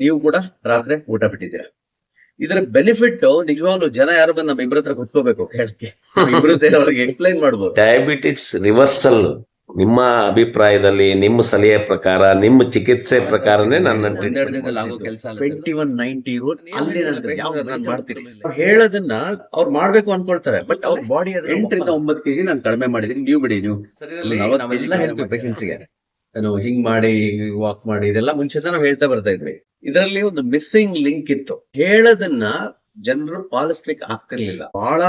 ನೀವು ಕೂಡ ರಾತ್ರಿ ಊಟ ಬಿಟ್ಟಿದ್ದೀರಾ. ಇದರ ಬೆನಿಫಿಟ್ ನಿಜವಾಗ್ಲೂ ಜನ ಯಾರು ಬಂದು ನಮ್ಮ ಇಬ್ಬರ ಹತ್ರ ಕುತ್ಕೋಬೇಕು ಹೇಳಕ್ಕೆ, ಇಬ್ರು ಸೇರಿ ಅವ್ರಿಗೆ ಎಕ್ಸ್ಪ್ಲೈನ್ ಮಾಡ್ಬೋದು. ಡಯಾಬಿಟಿಕ್ಸ್ ರಿವರ್ಸಲ್ ನಿಮ್ಮ ಅಭಿಪ್ರಾಯದಲ್ಲಿ, ನಿಮ್ಮ ಸಲಹೆ ಪ್ರಕಾರ, ನಿಮ್ಮ ಚಿಕಿತ್ಸೆ ಪ್ರಕಾರನೇ ನನ್ನ ಒಂದೆರಡು ದಿನದಲ್ಲಿ ಆಗೋ ಕೆಲಸ 2190 ರೂಲ್ ಅಲ್ಲಿ ನಾನು ಮಾಡ್ತೀನಿ. ಹೇಳೋದನ್ನ ಅವ್ರು ಮಾಡ್ಬೇಕು ಅನ್ಕೊಳ್ತಾರೆ, ಬಟ್ ಅವ್ರ ಬಾಡಿ 8 ರಿಂದ 9 kg ನಾನು ಕಡಿಮೆ ಮಾಡಿದೀನಿ. ನೀವು ಬಿಡಿ, ನೀವು 40 kg ಹೇಳ್ತೀವಿ ಪೇಷಂಟ್ಸ್ಗೆ, ನಾನು ಹಿಂಗ್ ಮಾಡಿ ವಾಕ್ ಮಾಡಿ, ಇದೆಲ್ಲ ಮುಂಚೆ ನಾವು ಹೇಳ್ತಾ ಬರ್ತಾ ಇದ್ವಿ. ಇದರಲ್ಲಿ ಒಂದು ಮಿಸ್ಸಿಂಗ್ ಲಿಂಕ್ ಇತ್ತು. ಹೇಳೋದನ್ನ ಜನರು ಪಾಲಿಸ್ಲಿಕ್ಕೆ ಆಗ್ತಿರ್ಲಿಲ್ಲ. ಬಹಳ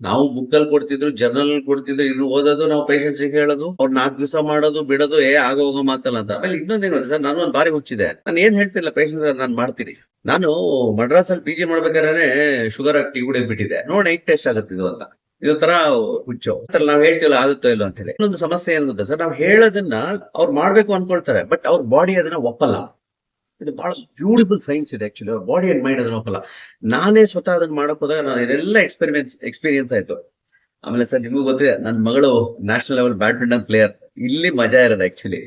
ನಾವು ಬುಕ್ ಅಲ್ಲಿ ಕೊಡ್ತಿದ್ರು, ಜರ್ನಲ್ ಕೊಡ್ತಿದ್ರು, ಇನ್ನು ಓದೋದು, ನಾವು ಪೇಷಂಟ್ಸ್ ಹೇಳೋದು, ಅವ್ರು 4 ದಿವಸ ಮಾಡೋದು ಬಿಡೋದು, ಆಗೋಗೋ ಮಾತಲ್ಲ ಅಂತ. ಆಮೇಲೆ ಇನ್ನೊಂದೇನು ಸರ್, ನಾನು ಒಂದು ಬಾರಿ ಹುಚ್ಚಿದೆ, ನಾನು ಏನ್ ಹೇಳ್ತಿಲ್ಲ ಪೇಷಂಟ್ಸ್ ನಾನು ಮಾಡ್ತೀನಿ. ನಾನು ಮಡ್ರಾಸ್ ಅಲ್ಲಿ PG ಮಾಡ್ಬೇಕಾದ್ರೆ ಶುಗರ್ ಟೀ ಕುಡಿಯೋದ್ ಬಿಟ್ಟಿದೆ, ನೋಡಿ ಹೆಂಗ್ ಟೆಸ್ಟ್ ಆಗುತ್ತೆ ಇದು ಅಂತ. ಇದೊಂಥರ ಹುಚ್ಚು ನಾವ್ ಹೇಳ್ತೀವಲ್ಲ, ಆಗುತ್ತೋ ಇಲ್ಲೋ ಅಂತ ಹೇಳಿ. ಇನ್ನೊಂದು ಸಮಸ್ಯೆ ಏನ್ ಗೊತ್ತಾ ಸರ್, ನಾವ್ ಹೇಳೋದನ್ನ ಅವ್ರು ಮಾಡ್ಬೇಕು ಅನ್ಕೊಳ್ತಾರೆ, ಬಟ್ ಅವ್ರ ಬಾಡಿ ಅದನ್ನ ಒಪ್ಪಲ್ಲ. ಇದು ಬಹಳ ಬ್ಯೂಟಿಫುಲ್ ಸೈನ್ಸ್ ಇದೆ ಆಕ್ಚುಲಿ. ಅವ್ರ ಬಾಡಿ ಅಂಡ್ ಮೈಂಡ್ ಅದನ್ನ ಒಪ್ಪಲ್ಲ. ನಾನೇ ಸ್ವತಃ ಅದನ್ನ ಮಾಡಕ್ ಹೋದಾಗ ನಾನು ಇದೆಲ್ಲ ಎಕ್ಸ್ಪೀರಿಯನ್ಸ್ ಆಯ್ತು. ಆಮೇಲೆ ಸರ್ ನಿಮಗೂ ಗೊತ್ತಿದೆ, ನನ್ನ ಮಗಳು ನ್ಯಾಷನಲ್ ಲೆವೆಲ್ ಬ್ಯಾಡ್ಮಿಂಟನ್ ಪ್ಲೇಯರ್. ಇಲ್ಲಿ ಮಜಾ ಇರೋದು ಆಕ್ಚುಲಿ,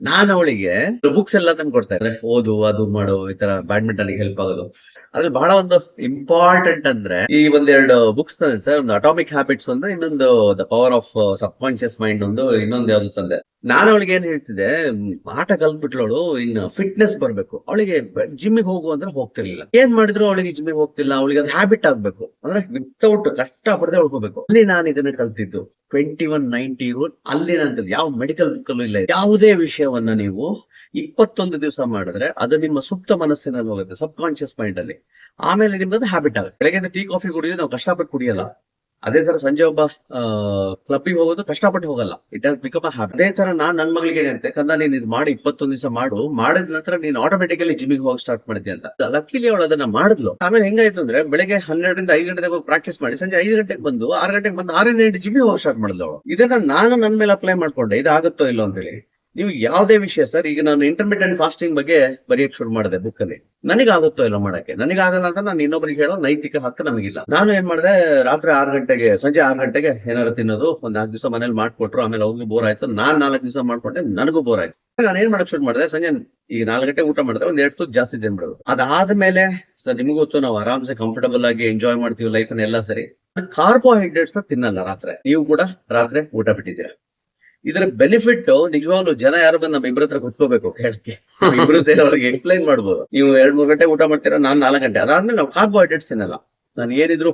ನಾನು ಅವಳಿಗೆ ಬುಕ್ಸ್ ಎಲ್ಲ ತಂದು ಕೊಡ್ತಾ ಇದ್ರೆ, ಓದು, ಅದು ಮಾಡು, ಈ ತರ ಬ್ಯಾಡ್ಮಿಂಟನ್ ಹೆಲ್ಪ್ ಆಗೋದು. ಅದ್ರಲ್ಲಿ ಬಹಳ ಒಂದು ಇಂಪಾರ್ಟೆಂಟ್ ಅಂದ್ರೆ ಈ ಒಂದೆರಡು ಬುಕ್ಸ್ ತಂದೆ ಸರ್. ಒಂದು ಅಟಾಮಿಕ್ ಹ್ಯಾಬಿಟ್ಸ್ ಒಂದು, ಇನ್ನೊಂದು the power of sub conscious mind ಒಂದು, ಇನ್ನೊಂದು ಯಾವ್ದು ತಂದೆ. ನಾನು ಅವಳಿಗೆ ಏನ್ ಹೇಳ್ತಿದ್ದೆ, ಆಟ ಕಲ್ತ್ಬಿಟ್ಲವಳು, ಇನ್ನು ಫಿಟ್ನೆಸ್ ಬರ್ಬೇಕು ಅವಳಿಗೆ. ಜಿಮ್ಮಿಗೆ ಹೋಗು ಅಂದ್ರೆ ಹೋಗ್ತಿರ್ಲಿಲ್ಲ. ಏನ್ ಮಾಡಿದ್ರು ಅವಳಿಗೆ ಜಿಮ್ಮಿಗೆ ಹೋಗ್ತಿಲ್ಲ. ಅವಳಿಗೆ ಅದು ಹ್ಯಾಬಿಟ್ ಆಗ್ಬೇಕು ಅಂದ್ರೆ ವಿತೌಟ್ ಕಷ್ಟ ಪಡದೆ ಉಳ್ಕೋಬೇಕು. ಅಲ್ಲಿ ನಾನು ಇದನ್ನ ಕಲ್ತಿದ್ದು 2190 ರೂಲ್. ಅಲ್ಲಿ ನಾನು ಯಾವ ಮೆಡಿಕಲ್ ಬುಕ್ ಅಲ್ಲೂ ಇಲ್ಲ. ಯಾವುದೇ ವಿಷಯವನ್ನ ನೀವು 21 ದಿವಸ ಮಾಡಿದ್ರೆ ಅದು ನಿಮ್ಮ ಸುಪ್ತ ಮನಸ್ಸಿನಲ್ಲಿ ಹೋಗುತ್ತೆ, ಸಬ್ ಕಾನ್ಶಿಯಸ್ ಮೈಂಡ್ ಅಲ್ಲಿ. ಆಮೇಲೆ ನಿಮ್ದು ಹ್ಯಾಬಿಟ್ ಆಗುತ್ತೆ. ಬೆಳಗ್ಗೆ ಟೀ ಕಾಫಿ ಕುಡಿಯೋದು ನಾವು ಕಷ್ಟಪಟ್ಟು ಕುಡಿಯಲ್ಲ. ಅದೇ ತರ ಸಂಜೆ ಒಬ್ಬ ಕ್ಲಬ್ಬಿಗೆ ಹೋಗೋದು ಕಷ್ಟಪಟ್ಟು ಹೋಗಲ್ಲ. It has become a habit. ಅದೇ ತರ ನಾನ್ ನನ್ನ ಮಗಳಿಗೆ ಹೇಳ್ತೆ, ಕಂದ ನೀನ್ ಇದು ಮಾಡಿ 21 ದಿವಸ ಮಾಡು, ಮಾಡಿದ ನಂತರ ನೀನ್ ಆಟೋಮೆಟಿಕಲಿ ಜಿಮ್ಮಿಗೆ ಹೋಗಿ ಸ್ಟಾರ್ಟ್ ಮಾಡ್ತೀಯ ಅಂತ. ಲಕ್ಕಿಲಿ ಅವಳು ಅದನ್ನ ಮಾಡಿದ್ಲು. ಆಮೇಲೆ ಹೆಂಗಾಯ್ತು ಅಂದ್ರೆ, ಬೆಳಗ್ಗೆ 12 ರಿಂದ 5 ಗಂಟೆಗೆ ಹೋಗಿ ಪ್ರಾಕ್ಟೀಸ್ ಮಾಡಿ, ಸಂಜೆ 5 ಗಂಟೆಗೆ ಬಂದು 6 ಗಂಟೆಗೆ ಬಂದು 6 ರಿಂದ 8 ಜಿಮ್ಮಿಗೆ ಹೋಗಿ ಸ್ಟಾರ್ಟ್ ಮಾಡಿದ್ಲು ಅವಳು. ಇದನ್ನ ನಾನು ನನ್ನ ಮೇಲೆ ಅಪ್ಲೈ ಮಾಡ್ಕೊಂಡೆ, ಇದಾಗುತ್ತೋ ಇಲ್ಲೋ ಅಂತ ಹೇಳಿ. ನೀವು ಯಾವುದೇ ವಿಷಯ ಸರ್, ಈಗ ನಾನು ಇಂಟರ್ಮಿಟೆಂಟ್ ಫಾಸ್ಟಿಂಗ್ ಬಗ್ಗೆ ಬರೆಯಕ್ ಶುರು ಮಾಡಿದೆ ಬುಕ್ ಅಲ್ಲಿ. ನನಗಾಗುತ್ತೋ ಇಲ್ಲ ಮಾಡಕ್ಕೆ, ನನಗಾಗಲ್ಲ ಅಂತ ನಾನು ಇನ್ನೊಬ್ಬರಿಗೆ ಹೇಳೋ ನೈತಿಕ ಹಕ್ಕು ನಮಗಿಲ್ಲ. ನಾನು ಏನ್ ಮಾಡಿದೆ, ರಾತ್ರಿ 6 ಗಂಟೆಗೆ, ಸಂಜೆ 6 ಗಂಟೆಗೆ ಏನಾದ್ರು ತಿನ್ನೋದು, ಒಂದ್ 4 ದಿವಸ ಮನೇಲಿ ಮಾಡ್ಕೊಟ್ರು. ಆಮೇಲೆ ಅವ್ರಿಗೂ ಬೋರ್ ಆಯ್ತು, ನಾನ್ 4 ದಿವಸ ಮಾಡ್ಕೊಂಡೆ, ನನಗೂ ಬೋರ್ ಆಯ್ತು. ನಾನು ಏನ್ ಮಾಡಕ್ ಶುರು ಮಾಡಿದೆ, ಸಂಜೆ ಈಗ 4 ಗಂಟೆ ಊಟ ಮಾಡಿದ್ರೆ ಒಂದ್ 2 ತುತ್ತು ಜಾಸ್ತಿ ತಿನ್ಬಿಡೋದು. ಅದಾದ್ಮೇಲೆ ಸರ್ ನಿಮಗೂ ಗೊತ್ತು, ನಾವು ಆರಾಮ್ಸೆ ಕಂಫರ್ಟಬಲ್ ಆಗಿ ಎಂಜಾಯ್ ಮಾಡ್ತೀವಿ ಲೈಫ್ ಎಲ್ಲ ಸರಿ. ಕಾರ್ಬೋಹೈಡ್ರೇಟ್ಸ್ ತಿನ್ನಲ್ಲ ರಾತ್ರಿ. ನೀವು ಕೂಡ ರಾತ್ರಿ ಊಟ ಬಿಟ್ಟಿದ್ದೀರಾ. ಇದರ ಬೆನಿಫಿಟ್ ನಿಜವಾಗ್ಲೂ ಜನ ಯಾರು ಬಂದು ನಮ್ಮ ಇಬ್ಬರ ಹತ್ರ ಕುತ್ಕೋಬೇಕು ಹೇಳಕ್ಕೆ, ಇಬ್ರು ಸೇರಿ ಅವ್ರಿಗೆ ಎಕ್ಸ್ಪ್ಲೈನ್ ಮಾಡ್ಬೋದು. ನೀವು 2-3 ಗಂಟೆ ಊಟ ಮಾಡ್ತೀರಾ, ನಾನು 4 ಗಂಟೆ. ಅದಾದ್ಮೇಲೆ ನಾವು ಕಾರ್ಬೋಹೈಡ್ರೇಟ್ಸ್ ತಿನ್ನಲ್ಲ. ನಾನು ಏನಿದ್ರು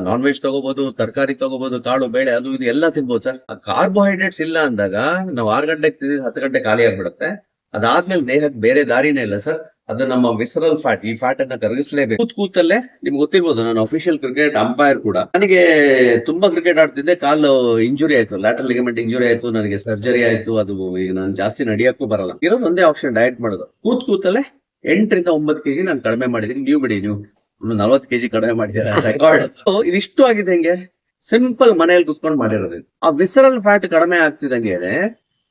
ನಾನ್ ವೆಜ್ ತಗೋಬಹುದು, ತರಕಾರಿ ತಗೋಬಹುದು, ಕಾಳು ಬೇಳೆ ಅದು ಇದು ಎಲ್ಲ ತಿನ್ಬೋದು ಸರ್. ಆ ಕಾರ್ಬೋಹೈಡ್ರೇಟ್ಸ್ ಇಲ್ಲ ಅಂದಾಗ ನಾವು 6 ಗಂಟೆಗೆ ತಿಂದಿದ್ದು 10 ಗಂಟೆ ಖಾಲಿ ಆಗ್ಬಿಡುತ್ತೆ. ಅದಾದ್ಮೇಲೆ ದೇಹಕ್ಕೆ ಬೇರೆ ದಾರಿನೇ ಇಲ್ಲ ಸರ್. ಅದು ನಮ್ಮ ವಿಸರಲ್ ಫ್ಯಾಟ್, ಈ ಫ್ಯಾಟ್ ಅನ್ನ ಕರಗಿಸಲೇಬೇಕು. ಕೂತಲ್ಲೇ ನಿಮ್ಗೆ ಗೊತ್ತಿರ್ಬೋದು, ನಾನು ಅಫಿಷಿಯಲ್ ಕ್ರಿಕೆಟ್ ಅಂಪೈರ್ ಕೂಡ. ನನಗೆ ತುಂಬಾ ಕ್ರಿಕೆಟ್ ಆಡ್ತಿದ್ದೆ, ಕಾಲು ಇಂಜುರಿ ಆಯ್ತು, ಲ್ಯಾಟರಲ್ ಲಿಗಮೆಂಟ್ ಇಂಜುರಿ ಆಯ್ತು, ನನಗೆ ಸರ್ಜರಿ ಆಯ್ತು. ಅದು ಈಗ ನಾನು ಜಾಸ್ತಿ ನಡಿಯಕ್ಕೂ ಬರಲ್ಲ. ಇರೋದು ಒಂದೇ ಆಪ್ಷನ್, ಡಯಟ್ ಮಾಡೋದು. ಕೂತಲ್ಲೇ 8 ರಿಂದ 9 kg ನಾನು ಕಡಿಮೆ ಮಾಡಿದೀನಿ. ನೀವು ಬಿಡಿ, ನೀವು 40 kg ಕಡಿಮೆ ಮಾಡಿದ್ದೀರಾ. ರೆಕಾರ್ಡ್ ಇದಿಷ್ಟು ಆಗಿದೆ ಹೆಂಗೆ? ಸಿಂಪಲ್ ಮನೆಯಲ್ಲಿ ಕುತ್ಕೊಂಡು ಮಾಡಿರೋದು. ಆ ವಿಸರಲ್ ಫ್ಯಾಟ್ ಕಡಿಮೆ ಆಗ್ತಿದಂಗೆ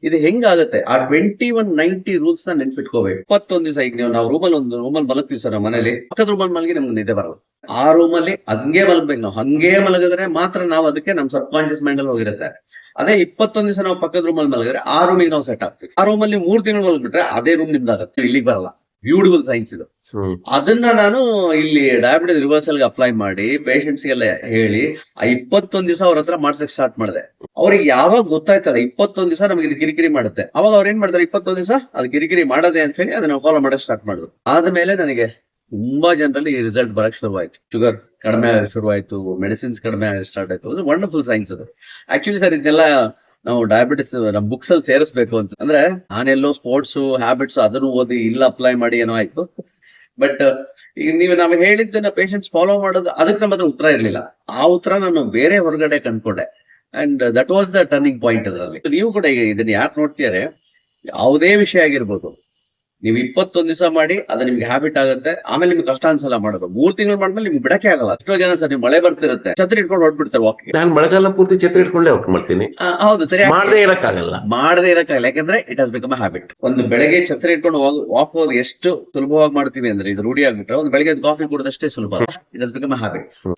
ಇದು ಹೆಂಗಾಗುತ್ತೆ? ಆ 2190 ರೂಲ್ಸ್ ನ ನೆನ್ಪಿಟ್ಕೋಬೇಕು. 21 ದಿವಸ ಈಗ ನಾವು ಒಂದು ರೂಮಲ್ಲಿ ಮಲಗ್ತೀವಿ ಸರ್, ನಮ್ಮ ಮನೇಲಿ ಪಕ್ಕದ ರೂಮಲ್ಲಿ ಮಲಗಿ ನಮ್ಗೆ ನಿದ್ದೆ ಬರಲ್ಲ. ಆ ರೂಮಲ್ಲಿ ಹಂಗೆ ಮಲಗ್ಬೇಕು. ನಾವು ಹಂಗೆ ಮಲಗಿದ್ರೆ ಮಾತ್ರ ನಾವು ಅದಕ್ಕೆ ನಮ್ ಸಬ್ ಕಾನ್ಶಿಯಸ್ ಮೈಂಡ್ ಅಲ್ಲಿ ಹೋಗಿರುತ್ತೆ. ಅದೇ 21 ದಿವಸ ನಾವು ಪಕ್ಕದ ರೂಮಲ್ಲಿ ಮಲಗಿದ್ರೆ ಆ ರೂಮಿಗೆ ನಾವು ಸೆಟ್ ಆಗ್ತೀವಿ. ಆ ರೂಮಲ್ಲಿ 3 ತಿಂಗಳು ಮಲಗ್ಬಿಟ್ರೆ ಅದೇ ರೂಮ್ ನಿಮ್ದಾಗುತ್ತೆ, ಇಲ್ಲಿಗೆ ಬರಲ್ಲ. ಬ್ಯೂಟಿಫುಲ್ ಸೈನ್ಸ್ ಇದು. ಅದನ್ನ ನಾನು ಇಲ್ಲಿ ಡಯಾಬಿಟಿಸ್ ರಿವರ್ಸಲ್ ಗೆ ಅಪ್ಲೈ ಮಾಡಿ ಪೇಷಂಟ್ಸ್ ಗೆಲ್ಲ ಹೇಳಿ ಆ 21 ದಿವಸ ಅವ್ರ ಹತ್ರ ಮಾಡ್ಸಕ್ ಸ್ಟಾರ್ಟ್ ಮಾಡಿದೆ. ಅವ್ರಿಗೆ ಯಾವಾಗ ಗೊತ್ತಾಯ್ತಲ್ಲ 21 ದಿವಸ ನಮಗೆ ಇದು ಕಿರಿಕಿರಿ ಮಾಡುತ್ತೆ, ಅವಾಗ ಅವ್ರು ಏನ್ ಮಾಡ್ತಾರೆ, 21 ದಿವಸ ಅದು ಕಿರಿಕಿರಿ ಮಾಡದೆ ಅಂತ ಹೇಳಿ ಅದನ್ನ ಫಾಲೋ ಮಾಡಕ್ ಸ್ಟಾರ್ಟ್ ಮಾಡಿದ್ರು. ಆದ್ಮೇಲೆ ನನಗೆ ತುಂಬಾ ಜನರಲ್ಲಿ ಈ ರಿಸಲ್ಟ್ ಬರಕ್ ಶುರುವಾಯ್ತು. ಶುಗರ್ ಕಡಿಮೆ ಆಗ ಶುರುವಾಯ್ತು, ಮೆಡಿಸಿನ್ಸ್ ಕಡಿಮೆ ಆಗ ಸ್ಟಾರ್ಟ್ ಆಯ್ತು. ಅದು ವಂಡರ್ಫುಲ್ ಸೈನ್ಸ್ ಅದು. ಆಕ್ಚುಲಿ ಸರ್ ಇದನ್ನೆಲ್ಲ ನಾವು ಡಯಾಬಿಟಿಸ್ ನಮ್ ಬುಕ್ಸ್ ಅಲ್ಲಿ ಸೇರಿಸಬೇಕು ಅಂತ ಅಂದ್ರೆ, ನಾನೆಲ್ಲೋ ಸ್ಪೋರ್ಟ್ಸ್ ಹ್ಯಾಬಿಟ್ಸ್ ಅದನ್ನು ಓದಿ ಇಲ್ಲ ಅಪ್ಲೈ ಮಾಡಿ ಏನೋ ಆಯ್ತು. ಬಟ್ ಈಗ ನಾವು ಹೇಳಿದ್ದನ್ನ ಪೇಷಂಟ್ಸ್ ಫಾಲೋ ಮಾಡೋದು, ಅದಕ್ಕೆ ನಮ್ಮ ಹತ್ರ ಉತ್ತರ ಇರ್ಲಿಲ್ಲ. ಆ ಉತ್ತರ ನಾನು ಬೇರೆ ಹೊರಗಡೆ ಕಂಡ್ಕೊಂಡೆ. And that was the turning point ಅದರಲ್ಲಿ. ನೀವು ಕೂಡ ಈಗ ಇದನ್ನ ಯಾರು ನೋಡ್ತಿದ್ದಾರೆ, ಯಾವುದೇ ವಿಷಯ ಆಗಿರ್ಬೋದು, ನೀವು 21 ದಿವಸ ಮಾಡಿ ಅದು ನಿಮ್ಗೆ ಹ್ಯಾಬಿಟ್ ಆಗುತ್ತೆ. ಆಮೇಲೆ ನಿಮ್ಗೆ ಕಷ್ಟ ಅನ್ಸಲ್ಲ ಮಾಡೋದು. 3 ತಿಂಗಳು ಮಾಡ್ಮೇಲೆ ನಿಮ್ಗೆ ಬಿಡಕ್ಕೆ ಆಗಲ್ಲ. ಎಷ್ಟೋ ಜನ ಸರ್, ನೀವು ಮಳೆ ಬರ್ತಿರುತ್ತೆ, ಛತ್ರಿ ಇಟ್ಕೊಂಡು ಹೊಡ್ಬಿಡ್ತಾರೆ ವಾಕಿಂಗ್. ನಾನು ಮಳೆಗಾಲ ಪೂರ್ತಿ ಛತ್ರಿ ಇಟ್ಕೊಂಡೇ ವಾಕ್ ಮಾಡ್ತೀನಿ. ಹೌದು ಸರಿ, ಮಾಡದೇ ಇರಕ್ಕಾಗಲ್ಲ. ಯಾಕಂದ್ರೆ it has become a habit. ಒಂದು ಬೆಳಗ್ಗೆ ಛತ್ರಿ ಇಟ್ಕೊಂಡು ವಾಕ್ ಹೋಗೋದು ಎಷ್ಟು ಸುಲಭವಾಗಿ ಮಾಡ್ತೀವಿ ಅಂದ್ರೆ, ಇದು ರೂಢಿ ಆಗ್ಬಿಟ್ರೆ ಒಂದು ಬೆಳಗ್ಗೆ ಕಾಫಿ ಕುಡಿದಷ್ಟೇ ಸುಲಭ. It has become a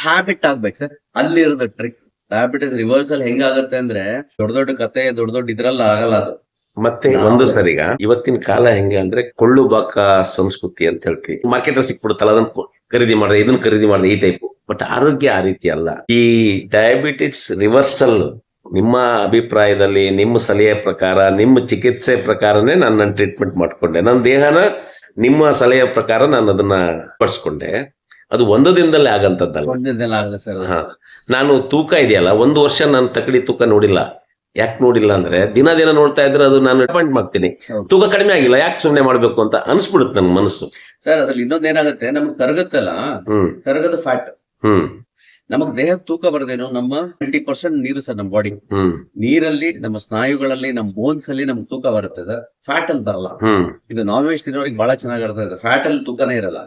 habit ಆಗ್ಬೇಕು ಸರ್. ಅಲ್ಲಿ ಇರೋದು ಟ್ರಿಕ್. ಡಯಾಬಿಟಿಸ್ ರಿವರ್ಸಲ್ ಹೆಂಗಾಗುತ್ತೆ ಅಂದ್ರೆ, ದೊಡ್ಡ ದೊಡ್ಡ ಕತೆ, ದೊಡ್ಡ ಇದ್ರಲ್ಲ ಆಗಲ್ಲ ಅದು. ಮತ್ತೆ ಒಂದು ಸರಿಗ ಇವತ್ತಿನ ಕಾಲ ಹೆಂಗೆ ಅಂದ್ರೆ ಕೊಳ್ಳು ಬಾಕ ಸಂಸ್ಕೃತಿ ಅಂತ ಹೇಳ್ತೀವಿ. ಮಾರ್ಕೆಟ್ ಸಿಕ್ಬಿಡುತ್ತಲ್ಲ, ಅದನ್ನ ಖರೀದಿ ಮಾಡಿದೆ, ಇದನ್ನ ಖರೀದಿ ಮಾಡಿದೆ, ಈ ಟೈಪ್. ಬಟ್ ಆರೋಗ್ಯ ಆ ರೀತಿ ಅಲ್ಲ. ಈ ಡಯಾಬಿಟಿಸ್ ರಿವರ್ಸಲ್ ನಿಮ್ಮ ಅಭಿಪ್ರಾಯದಲ್ಲಿ, ನಿಮ್ಮ ಸಲಹೆ ಪ್ರಕಾರ, ನಿಮ್ಮ ಚಿಕಿತ್ಸೆ ಪ್ರಕಾರನೇ ನಾನು ನನ್ನ ಟ್ರೀಟ್ಮೆಂಟ್ ಮಾಡ್ಕೊಂಡೆ. ನನ್ನ ದೇಹನ ನಿಮ್ಮ ಸಲಹೆ ಪ್ರಕಾರ ನಾನು ಅದನ್ನ ಪಡಿಸ್ಕೊಂಡೆ. ಅದು ಒಂದು ದಿನದಲ್ಲೇ ಆಗಂತದ್ದಲ್ಲ. ಒಂದಿನ ಆಗಲ್ಲ ಸರ್. ಹಾ, ನಾನು ತೂಕ ಇದೆಯಲ್ಲ, 1 ವರ್ಷ ನಾನು ತಕಡಿ ತೂಕ ನೋಡಿಲ್ಲ. ಯಾಕೆ ನೋಡಿಲ್ಲ ಅಂದ್ರೆ ದಿನ ನೋಡ್ತಾ ಇದ್ರೆ ಅದು ನಾನು ಅಪಾಯಿಂಟ್ ಮಾಡ್ತೀನಿ, ತೂಕ ಕಡಿಮೆ ಆಗಿಲ್ಲ, ಯಾಕೆ ಸುಮ್ನೆ ಮಾಡ್ಬೇಕು ಅಂತ ಅನ್ಸ್ಬಿಡುತ್ತೆ ನನ್ ಮನಸ್ಸು. ಸರ್ ಅದ್ರಲ್ಲಿ ಇನ್ನೊಂದ್ ಏನಾಗುತ್ತೆ, ನಮ್ಗೆ ಕರಗತ್ತಲ್ಲ, ಕರಗದ ಫ್ಯಾಟ್. ನಮಗ್ ದೇಹ ತೂಕ ಬರದೇನು, ನಮ್ಮ 90% ನೀರು ಸರ್ ನಮ್ಮ ಬಾಡಿ. ನೀರಲ್ಲಿ, ನಮ್ಮ ಸ್ನಾಯುಗಳಲ್ಲಿ, ನಮ್ಮ ಬೋನ್ಸ್ ಅಲ್ಲಿ ನಮ್ಗೆ ತೂಕ ಬರುತ್ತೆ ಸರ್, ಫ್ಯಾಟ್ ಅಲ್ಲಿ ಬರಲ್ಲ. ಇದು ನಾನ್ ವೆಜ್ ತಿನ್ನೋರಿಗೆ ಬಹಳ ಚೆನ್ನಾಗಿ ಇರ್ತದೆ, ಫ್ಯಾಟ್ ಅಲ್ಲಿ ತೂಕನೇ ಇರಲ್ಲ.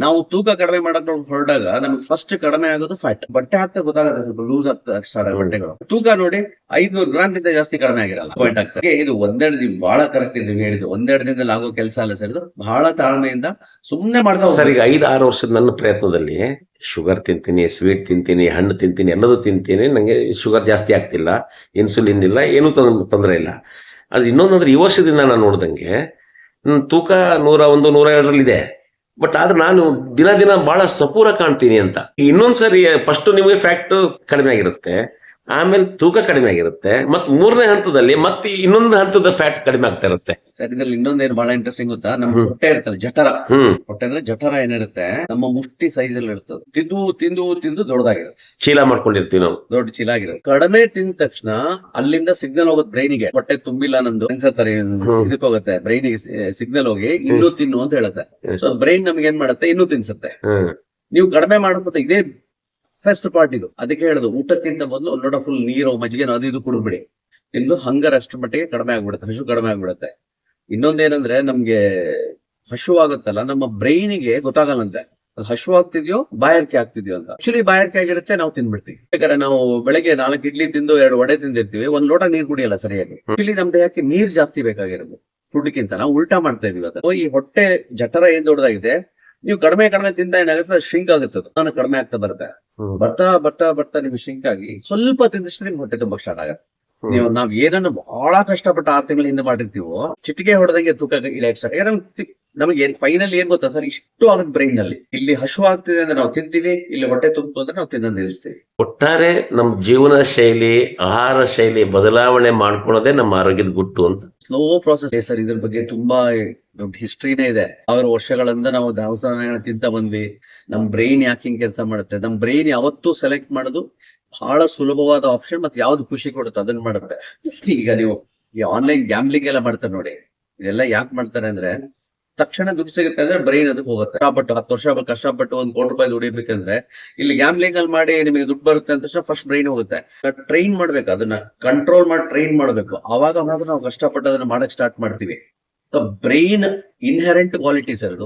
ನಾವು ತೂಕ ಕಡಿಮೆ ಮಾಡಕ್ ಹೊರಟಾಗ ನಮ್ಗೆ ಫಸ್ಟ್ ಕಡಿಮೆ ಆಗೋದು ಫ್ಯಾಟ್. ಬಟ್ಟೆ ಹಾಕ್ತಾ ಗೊತ್ತಾಗುತ್ತೆ, ಸ್ವಲ್ಪ ಲೂಸ್ ಆಗ್ತಾ ಸ್ಟಾರ್ಟ್ ಆಗ ಬಟ್ಟೆಗಳು. ತೂಕ ನೋಡಿ 500 ಗ್ರಾಮ್ ಗಿಂತ ಜಾಸ್ತಿ ಕಡಿಮೆ ಆಗಿರಲ್ಲ, ಪಾಯಿಂಟ್ ಆಗ್ತದೆ. ಇದು ಒಂದೆರಡು ದಿನ ಬಹಳ ಕರೆಕ್ಟ್ ಇದೆ ಹೇಳಿದ್ದು, ಒಂದೆರಡು ದಿನದಲ್ಲಿ ಆಗೋ ಕೆಲಸ ಅಲ್ಲ ಸರ್. ಇದು ಬಹಳ ತಾಳ್ಮೆಯಿಂದ ಸುಮ್ನೆ ಮಾಡ್ತಾ ಸರ್. ಈಗ 5-6 ವರ್ಷದ ನನ್ನ ಪ್ರಯತ್ನದಲ್ಲಿ ಶುಗರ್ ತಿಂತೀನಿ, ಸ್ವೀಟ್ ತಿಂತೀನಿ, ಹಣ್ಣು ತಿಂತೀನಿ, ಎಲ್ಲದೂ ತಿಂತೀನಿ. ನಂಗೆ ಶುಗರ್ ಜಾಸ್ತಿ ಆಗ್ತಿಲ್ಲ, ಇನ್ಸುಲಿನ್ ಇಲ್ಲ, ಏನೂ ತೊಂದರೆ ಇಲ್ಲ. ಅದು ಇನ್ನೊಂದಂದ್ರೆ ಈ ವರ್ಷದಿಂದ ನಾನು ನೋಡ್ದಂಗೆ ತೂಕ 101, 102 ಇದೆ. ಬಟ್ ಆದ್ರೆ ನಾನು ದಿನ ಬಹಳ ಸಪೂರ ಕಾಣ್ತೀನಿ ಅಂತ. ಇನ್ನೊಂದ್ಸರಿ ಫಸ್ಟ್ ನಿಮಗೆ ಫ್ಯಾಕ್ಟ್ ಕಡಿಮೆ ಆಗಿರುತ್ತೆ, ಆಮೇಲೆ ತೂಕ ಕಡಿಮೆ ಆಗಿರುತ್ತೆ, ಮತ್ 3ನೇ ಹಂತದಲ್ಲಿ ಮತ್ತೆ ಇನ್ನೊಂದು ಹಂತದ ಫ್ಯಾಟ್ ಕಡಿಮೆ ಆಗ್ತಾ ಇರುತ್ತೆ. ಸರ್ ಇದ್ರಲ್ಲಿ ಇನ್ನೊಂದೇನು ಬಹಳ ಇಂಟ್ರೆಸ್ಟಿಂಗ್ ಗೊತ್ತಾ, ನಮ್ಮ ಹೊಟ್ಟೆ ಇರ್ತದೆ, ಜಠರ. ಹೊಟ್ಟೆ ಅಂದ್ರೆ ಜಠರ ಏನಿರುತ್ತೆ, ನಮ್ಮ ಮುಷ್ಟಿ ಸೈಜ್ ಅಲ್ಲಿ ಇರ್ತದೆ. ತಿಂದು ದೊಡ್ಡದಾಗಿರುತ್ತೆ, ಚೀಲ ಮಾಡ್ಕೊಂಡಿರ್ತೀವಿ ನಾವು, ದೊಡ್ಡ ಚೀಲ ಆಗಿರುತ್ತೆ. ಕಡಿಮೆ ತಿಂದ ತಕ್ಷಣ ಅಲ್ಲಿಂದ ಸಿಗ್ನಲ್ ಹೋಗುತ್ತೆ ಬ್ರೈನಿಗೆ, ಹೊಟ್ಟೆ ತುಂಬಿಲ್ಲ ನಂದು ಅನ್ಸತ್ತಾರೆ, ಇದಕ್ಕೆ ಹೋಗುತ್ತೆ ಬ್ರೈನಿಗೆ ಸಿಗ್ನಲ್ ಹೋಗಿ ಇನ್ನೂ ತಿನ್ನು ಅಂತ ಹೇಳುತ್ತೆ. ಸೊ ಬ್ರೈನ್ ನಮ್ಗೆ ಏನ್ ಮಾಡುತ್ತೆ, ಇನ್ನೂ ತಿನ್ಸುತ್ತೆ. ನೀವು ಕಡಿಮೆ ಮಾಡ್ಕೊತ, ಇದೇ ಫಸ್ಟ್ ಪಾರ್ಟ್ ಇದು. ಅದಕ್ಕೆ ಹೇಳುದು, ಊಟಕ್ಕಿಂತ ಮೊದಲು ಒಂದು ಲೋಟ ಫುಲ್ ನೀರು, ಮಜ್ಜಿಗೆ, ಅದು ಇದು ಕುಡಿದ್ಬಿಡಿ. ನಿಮ್ದು ಹಂಗರ್ ಅಷ್ಟು ಮಟ್ಟಿಗೆ ಕಡಿಮೆ ಆಗ್ಬಿಡುತ್ತೆ, ಹಸು ಕಡಿಮೆ ಆಗ್ಬಿಡುತ್ತೆ. ಇನ್ನೊಂದೇನಂದ್ರೆ, ನಮ್ಗೆ ಹಸು ಆಗುತ್ತಲ್ಲ, ನಮ್ಮ ಬ್ರೈನಿಗೆ ಗೊತ್ತಾಗಲ್ಲಂತೆ ಅದು ಹಸು ಆಗ್ತಿದ್ಯೋ ಬಾಯಾರಿಕೆ ಆಗ್ತಿದ್ಯೋ ಅಂತ. ಆಕ್ಚುಲಿ ಬಾಯಾರಿಕೆ ಆಗಿರುತ್ತೆ, ನಾವು ತಿನ್ಬಿಡ್ತೀವಿ. ಯಾಕಂದ್ರೆ ನಾವು ಬೆಳಗ್ಗೆ 4 ಇಡ್ಲಿ ತಿಂದು 2 ವಡೆ ತಿಂದಿರ್ತೀವಿ, 1 ಲೋಟ ನೀರು ಕುಡಿಯಲ್ಲ ಸರಿಯಾಗಿ. ಆಕ್ಚುಲಿ ನಮ್ ದೇಹಕ್ಕೆ ನೀರ್ ಜಾಸ್ತಿ ಬೇಕಾಗಿರೋದು ಫುಡ್ಗಿಂತ, ನಾವು ಉಲ್ಟಾ ಮಾಡ್ತಾ ಇದೀವಿ ಅದನ್ನ. ಈ ಹೊಟ್ಟೆ ಜಠರ ಏನ್ ದೊಡ್ಡದಾಗಿದೆ, ನೀವು ಕಡಿಮೆ ತಿಂದ ಏನಾಗುತ್ತೆ, ಶ್ರಿಂಕ್ ಆಗುತ್ತೆ, ಅದು ಕಡಿಮೆ ಆಗ್ತಾ ಬರುತ್ತೆ. ಬರ್ತಾ ನಿಮ್ಗೆ ಶ್ರಿಂಕ್ ಆಗಿ ಸ್ವಲ್ಪ ತಿಂದಷ್ಟು ನಿಮ್ಗೆ ಹೊಟ್ಟೆ ತುಂಬಾ ಸ್ಟಾರ್ಟ್ ಆಗುತ್ತೆ. ನಾವ್ ಏನನ್ನು ಬಹಳ ಕಷ್ಟಪಟ್ಟು 6 ತಿಂಗಳ ಹಿಂದೆ ಮಾಡಿರ್ತೀವೋ, ಚಿಟಿಕೆ ಹೊಡೆದಂಗೆ ತೂಕ ಇಳಿಯಕ್ಕೆ ಸ್ಟಾರ್ಟ್. ನಮಗೆ ಫೈನಲ್ ಏನ್ ಗೊತ್ತಾ ಸರ್, ಇಷ್ಟು ಆಗುತ್ತೆ ಬ್ರೈನ್ ನಲ್ಲಿ. ಇಲ್ಲಿ ಹಸು ಆಗ್ತಿದೆ ಅಂದ್ರೆ ನಾವು ತಿಂತೀವಿ, ಇಲ್ಲಿ ಹೊಟ್ಟೆ ತುಂಬ ಅಂದ್ರೆ ನಾವು ತಿನ್ನೋದು ನಿಲ್ಲಿಸ್ತೀವಿ. ಒಟ್ಟಾರೆ ನಮ್ಮ ಜೀವನ ಶೈಲಿ, ಆಹಾರ ಶೈಲಿ ಬದಲಾವಣೆ ಮಾಡ್ಕೊಳ್ಳೋದೇ ನಮ್ಮ ಆರೋಗ್ಯದ ಗುಟ್ಟು ಅಂತ. Slow process sir. ಇದ್ರ ಬಗ್ಗೆ ತುಂಬಾ ದೊಡ್ಡ ಹಿಸ್ಟ್ರಿನೇ ಇದೆ. 1000 ವರ್ಷಗಳಿಂದ ನಾವು ದವಸ ತಿಂತ ಬಂದ್ವಿ. ನಮ್ ಬ್ರೈನ್ ಯಾಕೆ ಹಿಂಗ್ ಕೆಲಸ ಮಾಡುತ್ತೆ, ನಮ್ ಬ್ರೈನ್ ಯಾವತ್ತೂ ಸೆಲೆಕ್ಟ್ ಮಾಡೋದು ಬಹಳ ಸುಲಭವಾದ ಆಪ್ಷನ್, ಮತ್ತೆ ಯಾವ್ದು ಖುಷಿ ಕೊಡುತ್ತೆ ಅದನ್ನ ಮಾಡುತ್ತೆ. ಈಗ ನೀವು ಈ ಆನ್ಲೈನ್ ಗ್ಯಾಮ್ಲಿಂಗ್ ಎಲ್ಲ ಮಾಡ್ತಾರೆ ನೋಡಿ, ಇದೆಲ್ಲ ಯಾಕೆ ಮಾಡ್ತಾರೆ ಅಂದ್ರೆ, ತಕ್ಷಣ ದುಡ್ಡು ಸಿಗುತ್ತೆ ಅಂದ್ರೆ ಬ್ರೈನ್ ಅದಕ್ಕೆ ಹೋಗುತ್ತೆ. ಕಷ್ಟಪಟ್ಟು 10 ವರ್ಷ ಕಷ್ಟಪಟ್ಟು 1 ಕೋಟಿ ರೂಪಾಯಿ ದುಡಿಬೇಕಂದ್ರೆ, ಇಲ್ಲಿ ಗ್ಯಾಮ್ಲಿಂಗ್ ಅಲ್ಲಿ ಮಾಡಿ ನಿಮಗೆ ದುಡ್ಡು ಬರುತ್ತೆ ಅಂತ ತಕ್ಷಣ ಫಸ್ಟ್ ಬ್ರೈನ್ ಹೋಗುತ್ತೆ. ಟ್ರೈನ್ ಮಾಡ್ಬೇಕು, ಅದನ್ನ ಕಂಟ್ರೋಲ್ ಮಾಡಿ ಟ್ರೈನ್ ಮಾಡ್ಬೇಕು. ಅವಾಗ ನಾವು ಕಷ್ಟಪಟ್ಟು ಅದನ್ನ ಮಾಡಕ್ ಸ್ಟಾರ್ಟ್ ಮಾಡ್ತೀವಿ. ಬ್ರೈನ್ ಇನ್ಹೆರೆಂಟ್ ಕ್ವಾಲಿಟೀಸ್ ಅದು.